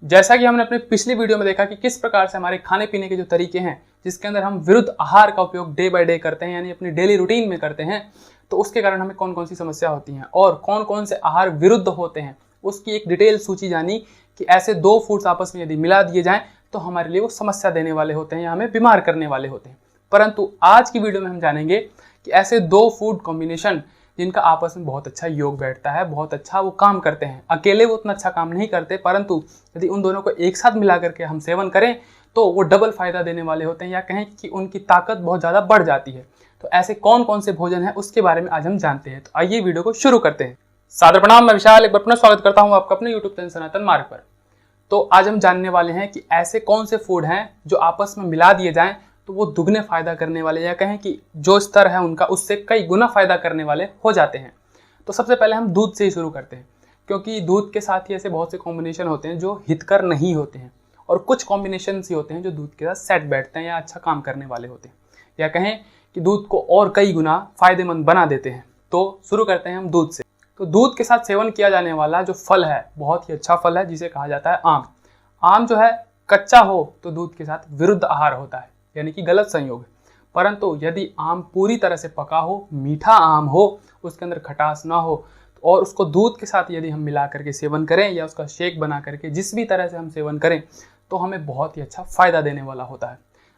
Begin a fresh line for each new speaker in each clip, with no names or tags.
जैसा कि हमने अपने पिछली वीडियो में देखा कि किस प्रकार से हमारे खाने पीने के जो तरीके हैं, जिसके अंदर हम विरुद्ध आहार का उपयोग डे बाय डे करते हैं, यानी अपनी डेली रूटीन में करते हैं, तो उसके कारण हमें कौन कौन सी समस्या होती हैं और कौन कौन से आहार विरुद्ध होते हैं, उसकी एक डिटेल सूची जानी कि ऐसे दो फूड्स आपस में यदि मिला दिए जाएं तो हमारे लिए वो समस्या देने वाले होते हैं या हमें बीमार करने वाले होते हैं। परंतु आज की वीडियो में हम जानेंगे कि ऐसे दो फूड कॉम्बिनेशन जिनका आपस में बहुत अच्छा योग बैठता है, बहुत अच्छा वो काम करते हैं। अकेले वो उतना अच्छा काम नहीं करते, परंतु यदि उन दोनों को एक साथ मिला करके हम सेवन करें तो वो डबल फायदा देने वाले होते हैं, या कहें कि उनकी ताकत बहुत ज़्यादा बढ़ जाती है। तो ऐसे कौन कौन से भोजन हैं उसके बारे में आज हम जानते हैं। तो आइए वीडियो को शुरू करते हैं। सादर प्रणाम, मैं विशाल एक बार पुनः स्वागत करता हूँ आपका अपने यूट्यूब चैनल सनातन मार्ग पर। तो आज हम जानने वाले हैं कि ऐसे कौन से फूड हैं जो आपस में मिला दिए जाएं तो वो दुगने फायदा करने वाले, या कहें कि जो स्तर है उनका उससे कई गुना फायदा करने वाले हो जाते हैं। तो सबसे पहले हम दूध से ही शुरू करते हैं, क्योंकि दूध के साथ ही ऐसे बहुत से कॉम्बिनेशन होते हैं जो हितकर नहीं होते हैं, और कुछ कॉम्बिनेशन ही होते हैं जो दूध के साथ सेट बैठते हैं या अच्छा काम करने वाले होते हैं, या कहें कि दूध को और कई गुना फायदेमंद बना देते हैं। तो शुरू करते हैं हम दूध से। तो दूध के साथ सेवन किया जाने वाला जो फल है, बहुत ही अच्छा फल है, जिसे कहा जाता है आम। आम जो है कच्चा हो तो दूध के साथ विरुद्ध आहार होता है, यानी कि गलत संयोग है। परंतु यदि आम पूरी तरह से पका हो, मीठा आम हो, उसके अंदर खटास ना हो, और उसको दूध के साथ यदि हम मिला करके सेवन करें या उसका शेक बना करके जिस भी तरह से हम सेवन करें तो हमें बहुत ही अच्छा फायदा देने वाला होता है।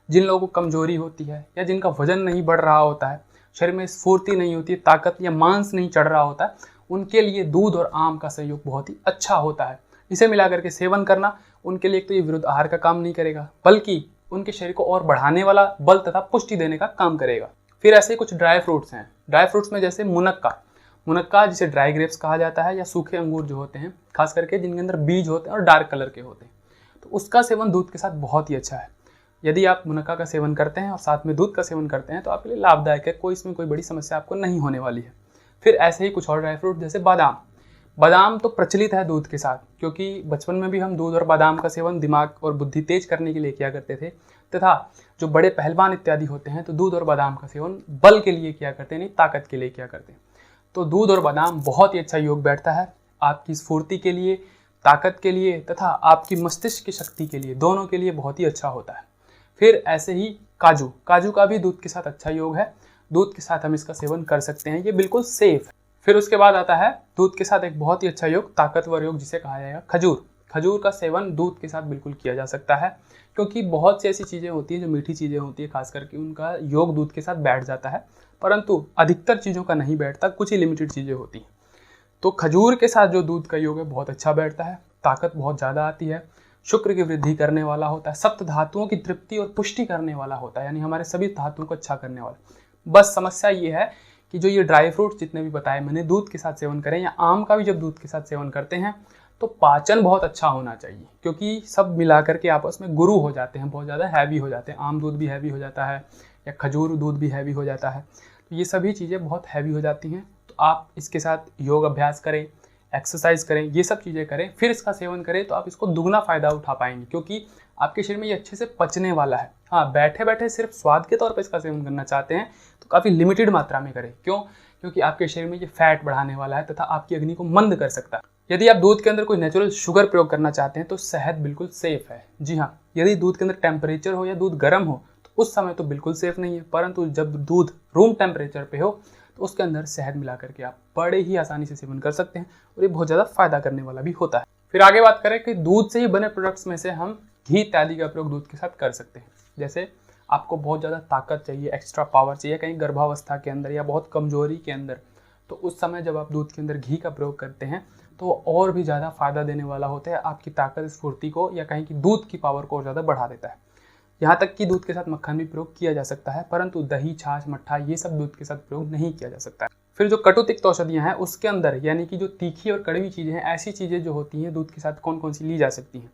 जिन लोगों को कमजोरी होती है या जिनका वजन नहीं बढ़ रहा होता है, शरीर में स्फूर्ति नहीं होती, ताकत या मांस नहीं चढ़ रहा होता है, उनके लिए दूध और आम का संयोग बहुत ही अच्छा होता है। इसे मिला करके सेवन करना उनके लिए एक तो ये विरुद्ध आहार का काम नहीं करेगा, बल्कि उनके शरीर को और बढ़ाने वाला, बल तथा पुष्टि देने का काम करेगा। फिर ऐसे कुछ ड्राई फ्रूट्स हैं। ड्राई फ्रूट्स में जैसे मुनक्का जिसे ड्राई ग्रेप्स कहा जाता है, या सूखे अंगूर जो होते हैं, खास करके जिनके अंदर बीज होते हैं और डार्क कलर के होते हैं, तो उसका सेवन दूध के साथ बहुत ही अच्छा है। यदि आप मुनक्का का सेवन करते हैं और साथ में दूध का सेवन करते हैं तो आपके लिए लाभदायक है, कोई इसमें कोई बड़ी समस्या आपको नहीं होने वाली है। फिर ऐसे ही कुछ और ड्राई फ्रूट जैसे बादाम तो प्रचलित है दूध के साथ, क्योंकि बचपन में भी हम दूध और बादाम का सेवन दिमाग और बुद्धि तेज करने के लिए किया करते थे, तथा जो बड़े पहलवान इत्यादि होते हैं तो दूध और बादाम का सेवन बल के लिए किया करते हैं, नहीं ताकत के लिए किया करते हैं। तो दूध और बादाम बहुत ही अच्छा योग बैठता है आपकी स्फूर्ति के लिए, ताकत के लिए, तथा आपकी मस्तिष्क की शक्ति के लिए, दोनों के लिए बहुत ही अच्छा होता है। फिर ऐसे ही काजू का भी दूध के साथ अच्छा योग है, दूध के साथ हम इसका सेवन कर सकते हैं, ये बिल्कुल सेफ है। फिर उसके बाद आता है दूध के साथ एक बहुत ही अच्छा योग, ताकतवर योग, जिसे कहा जाएगा खजूर का सेवन दूध के साथ बिल्कुल किया जा सकता है, क्योंकि बहुत सी ऐसी चीज़ें होती हैं जो मीठी चीज़ें होती है, खास करके उनका योग दूध के साथ बैठ जाता है, परंतु अधिकतर चीज़ों का नहीं बैठता, कुछ ही लिमिटेड चीज़ें होती हैं। तो खजूर के साथ जो दूध का योग है बहुत अच्छा बैठता है, ताकत बहुत ज़्यादा आती है, शुक्र की वृद्धि करने वाला होता है, सप्त धातुओं की तृप्ति और पुष्टि करने वाला होता है, यानी हमारे सभी धातुओं को अच्छा करने वाला। बस समस्या ये है कि जो ये ड्राई फ्रूट्स जितने भी बताए मैंने दूध के साथ सेवन करें, या आम का भी जब दूध के साथ सेवन करते हैं तो पाचन बहुत अच्छा होना चाहिए, क्योंकि सब मिला करके आपस में गुरु हो जाते हैं, बहुत ज़्यादा हैवी हो जाते हैं। आम दूध भी हैवी हो जाता है, या खजूर दूध भी हैवी हो जाता है, तो ये सभी चीज़ें बहुत हैवी हो जाती हैं। तो आप इसके साथ योग अभ्यास करें, एक्सरसाइज करें, ये सब चीज़ें करें, फिर इसका सेवन करें तो आप इसको दुगना फायदा उठा पाएंगे, क्योंकि आपके शरीर में ये अच्छे से पचने वाला है। हाँ, बैठे बैठे सिर्फ स्वाद के तौर पर इसका सेवन करना चाहते हैं तो काफ़ी लिमिटेड मात्रा में करें। क्यों? क्योंकि आपके शरीर में ये फैट बढ़ाने वाला है तथा आपकी अग्नि को मंद कर सकता है। यदि आप दूध के अंदर कोई नेचुरल शुगर प्रयोग करना चाहते हैं तो शहद बिल्कुल सेफ है। जी हाँ, यदि दूध के अंदर टेम्परेचर हो या दूध गर्म हो तो उस समय तो बिल्कुल सेफ नहीं है, परंतु जब दूध रूम टेम्परेचर पे हो तो उसके अंदर शहद मिला करके आप बड़े ही आसानी से सेवन कर सकते हैं, और ये बहुत ज़्यादा फायदा करने वाला भी होता है। फिर आगे बात करें कि दूध से ही बने प्रोडक्ट्स में से हम घी इत्यादि का प्रयोग दूध के साथ कर सकते हैं। जैसे आपको बहुत ज़्यादा ताकत चाहिए, एक्स्ट्रा पावर चाहिए, कहीं गर्भावस्था के अंदर या बहुत कमजोरी के अंदर, तो उस समय जब आप दूध के अंदर घी का प्रयोग करते हैं तो और भी ज़्यादा फायदा देने वाला होता है, आपकी ताकत स्फूर्ति को, या कहीं कि दूध की पावर को और ज़्यादा बढ़ा देता है। यहाँ तक कि दूध के साथ मक्खन भी प्रयोग किया जा सकता है, परंतु दही, छाछ, मट्ठा ये सब दूध के साथ प्रयोग नहीं किया जा सकता है। फिर जो कटु तिक्त औषधियाँ हैं उसके अंदर, यानी कि जो तीखी और कड़वी चीज़ें हैं, ऐसी चीज़ें जो होती हैं दूध के साथ कौन कौन सी ली जा सकती हैं,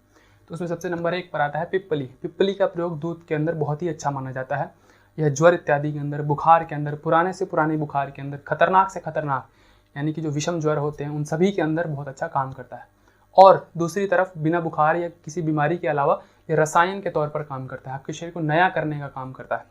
तो उसमें सबसे नंबर 1 पर आता है पिप्पली का प्रयोग दूध के अंदर बहुत ही अच्छा माना जाता है। यह ज्वर इत्यादि के अंदर, बुखार के अंदर, पुराने से पुराने बुखार के अंदर, खतरनाक से खतरनाक, यानी कि जो विषम ज्वर होते हैं उन सभी के अंदर बहुत अच्छा काम करता है। और दूसरी तरफ बिना बुखार या किसी बीमारी के अलावा ये रसायन के तौर पर काम करता है, आपके शरीर को नया करने का काम करता है।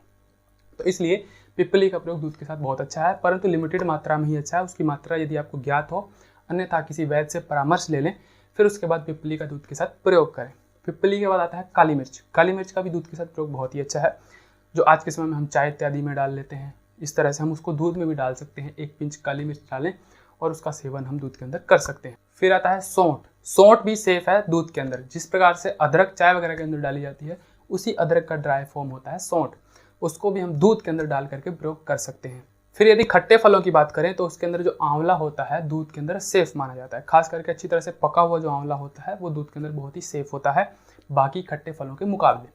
तो इसलिए पिप्पली का प्रयोग दूध के साथ बहुत अच्छा है, परंतु लिमिटेड मात्रा में ही अच्छा है। उसकी मात्रा यदि आपको ज्ञात हो, अन्यथा किसी वैद्य से परामर्श ले लें, फिर उसके बाद पिपली का दूध के साथ प्रयोग करें। पिपली के बाद आता है काली मिर्च। काली मिर्च का भी दूध के साथ प्रयोग बहुत ही अच्छा है, जो आज के समय में हम चाय इत्यादि में डाल लेते हैं। इस तरह से हम उसको दूध में भी डाल सकते हैं। 1 पिंच काली मिर्च डालें और उसका सेवन हम दूध के अंदर कर सकते हैं। फिर आता है सौंठ। सौंठ भी सेफ है दूध के अंदर। जिस प्रकार से अदरक चाय वगैरह के अंदर डाली जाती है, उसी अदरक का ड्राई फॉर्म होता है सौंठ। उसको भी हम दूध के अंदर डाल करके प्रयोग कर सकते हैं। फिर यदि खट्टे फलों की बात करें तो उसके अंदर जो आंवला होता है दूध के अंदर सेफ माना जाता है। खास करके अच्छी तरह से पका हुआ जो आंवला होता है वो दूध के अंदर बहुत ही सेफ होता है बाकी खट्टे फलों के मुकाबले।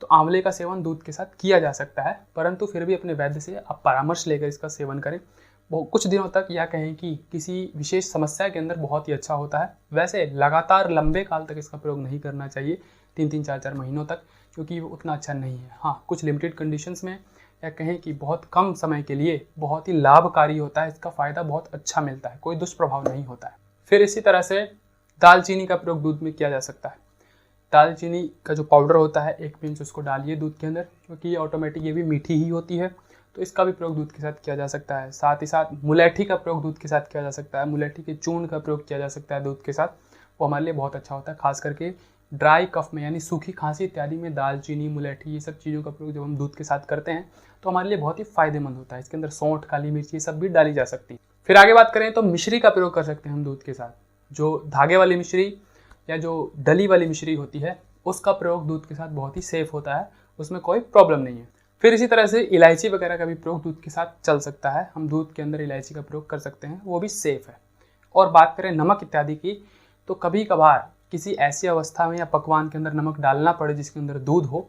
तो आंवले का सेवन दूध के साथ किया जा सकता है, परंतु फिर भी अपने वैद्य से आप परामर्श लेकर इसका सेवन करें। कुछ दिनों तक या कहें कि किसी विशेष समस्या के अंदर बहुत ही अच्छा होता है। वैसे लगातार लंबे काल तक इसका प्रयोग नहीं करना चाहिए, 3-3, 4-4 महीनों तक, क्योंकि वो उतना अच्छा नहीं है। हाँ, कुछ लिमिटेड कंडीशंस में या कहें कि बहुत कम समय के लिए बहुत ही लाभकारी होता है। इसका फ़ायदा बहुत अच्छा मिलता है, कोई दुष्प्रभाव नहीं होता है। फिर इसी तरह से दालचीनी का प्रयोग दूध में किया जा सकता है। दालचीनी का जो पाउडर होता है 1 पिंच उसको डालिए दूध के अंदर, क्योंकि ये ऑटोमेटिक ये भी मीठी ही होती है, तो इसका भी प्रयोग दूध के साथ किया जा सकता है। साथ ही साथ मुलैठी का प्रयोग दूध के साथ किया जा सकता है। मुलैठी के चूर्ण का प्रयोग किया जा सकता है दूध के साथ, वो हमारे लिए बहुत अच्छा होता है। खास करके ड्राई कफ में यानी सूखी खांसी इत्यादि में दालचीनी, मुलैठी ये सब चीज़ों का प्रयोग जब हम दूध के साथ करते हैं तो हमारे लिए बहुत ही फायदेमंद होता है। इसके अंदर सौंठ, काली मिर्च ये सब भी डाली जा सकती है। फिर आगे बात करें तो मिश्री का प्रयोग कर सकते हैं हम दूध के साथ। जो धागे वाली मिश्री या जो डली वाली मिश्री होती है उसका प्रयोग दूध के साथ बहुत ही सेफ होता है, उसमें कोई प्रॉब्लम नहीं है। फिर इसी तरह से इलायची वगैरह का भी प्रयोग दूध के साथ चल सकता है। हम दूध के अंदर इलायची का प्रयोग कर सकते हैं, वो भी सेफ है। और बात करें नमक इत्यादि की, तो कभी कभार किसी ऐसी अवस्था में या पकवान के अंदर नमक डालना पड़े जिसके अंदर दूध हो,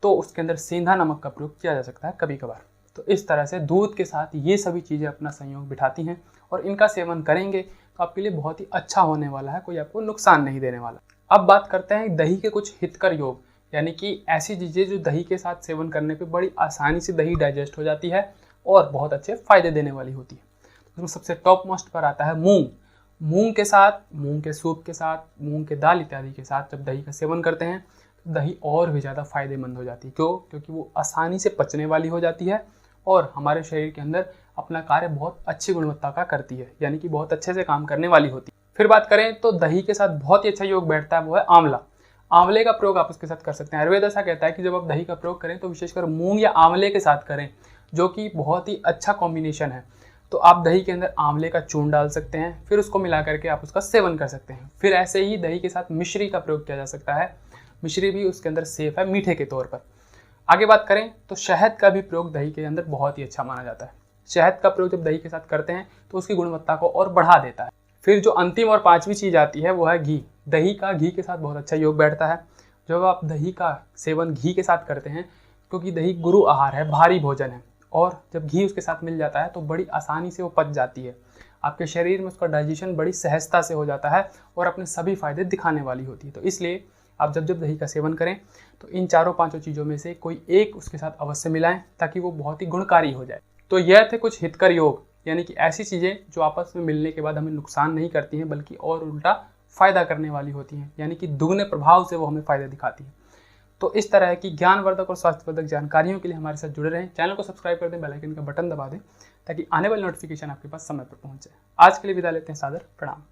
तो उसके अंदर सेंधा नमक का प्रयोग किया जा सकता है कभी कभार। तो इस तरह से दूध के साथ ये सभी चीज़ें अपना संयोग बिठाती हैं और इनका सेवन करेंगे तो आपके लिए बहुत ही अच्छा होने वाला है, कोई आपको नुकसान नहीं देने वाला। अब बात करते हैं दही के कुछ हितकर योग, यानी कि ऐसी चीज़ें जो दही के साथ सेवन करने पे बड़ी आसानी से दही डाइजेस्ट हो जाती है और बहुत अच्छे फायदे देने वाली होती है। उसमें सबसे टॉप मोस्ट पर आता है मूंग। मूंग के साथ, मूंग के सूप के साथ, मूंग के दाल इत्यादि के साथ जब दही का सेवन करते हैं तो दही और भी ज़्यादा फायदेमंद हो जाती है। क्यों? क्योंकि वो आसानी से पचने वाली हो जाती है और हमारे शरीर के अंदर अपना कार्य बहुत अच्छी गुणवत्ता का करती है, यानी कि बहुत अच्छे से काम करने वाली होती है। फिर बात करें तो दही के साथ बहुत ही अच्छा योग बैठता है, वो है आंवला। आंवले का प्रयोग आप उसके साथ कर सकते हैं। आयुर्वेद ऐसा कहता है कि जब आप दही का प्रयोग करें तो विशेषकर मूंग या आंवले के साथ करें, जो कि बहुत ही अच्छा कॉम्बिनेशन है। तो आप दही के अंदर आंवले का चूर्ण डाल सकते हैं, फिर उसको मिला करके आप उसका सेवन कर सकते हैं। फिर ऐसे ही दही के साथ मिश्री का प्रयोग किया जा सकता है। मिश्री भी उसके अंदर सेफ है मीठे के तौर पर। आगे बात करें तो शहद का भी प्रयोग दही के अंदर बहुत ही अच्छा माना जाता है। शहद का प्रयोग जब दही के साथ करते हैं तो उसकी गुणवत्ता को और बढ़ा देता है। फिर जो अंतिम और 5वीं चीज़ आती है वो है घी। दही का घी के साथ बहुत अच्छा योग बैठता है। जब आप दही का सेवन घी के साथ करते हैं, क्योंकि दही गुरु आहार है, भारी भोजन है, और जब घी उसके साथ मिल जाता है तो बड़ी आसानी से वो पच जाती है। आपके शरीर में उसका डाइजेशन बड़ी सहजता से हो जाता है और अपने सभी फायदे दिखाने वाली होती है। तो इसलिए आप जब जब दही का सेवन करें तो इन 4-5 चीज़ों में से कोई एक उसके साथ अवश्य मिलाएं, ताकि वो बहुत ही गुणकारी हो जाए। तो यह थे कुछ हितकर योग, यानी कि ऐसी चीज़ें जो आपस में मिलने के बाद हमें नुकसान नहीं करती हैं, बल्कि और उल्टा फ़ायदा करने वाली होती हैं, यानी कि दुगने प्रभाव से वो हमें फ़ायदा दिखाती हैं। तो इस तरह की ज्ञानवर्धक और स्वास्थ्यवर्धक जानकारियों के लिए हमारे साथ जुड़े रहें। चैनल को सब्सक्राइब कर दें, बेल आइकन का बटन दबा दें, ताकि आने वाली नोटिफिकेशन आपके पास समय पर पहुंच जाए। आज के लिए विदा लेते हैं, सादर प्रणाम।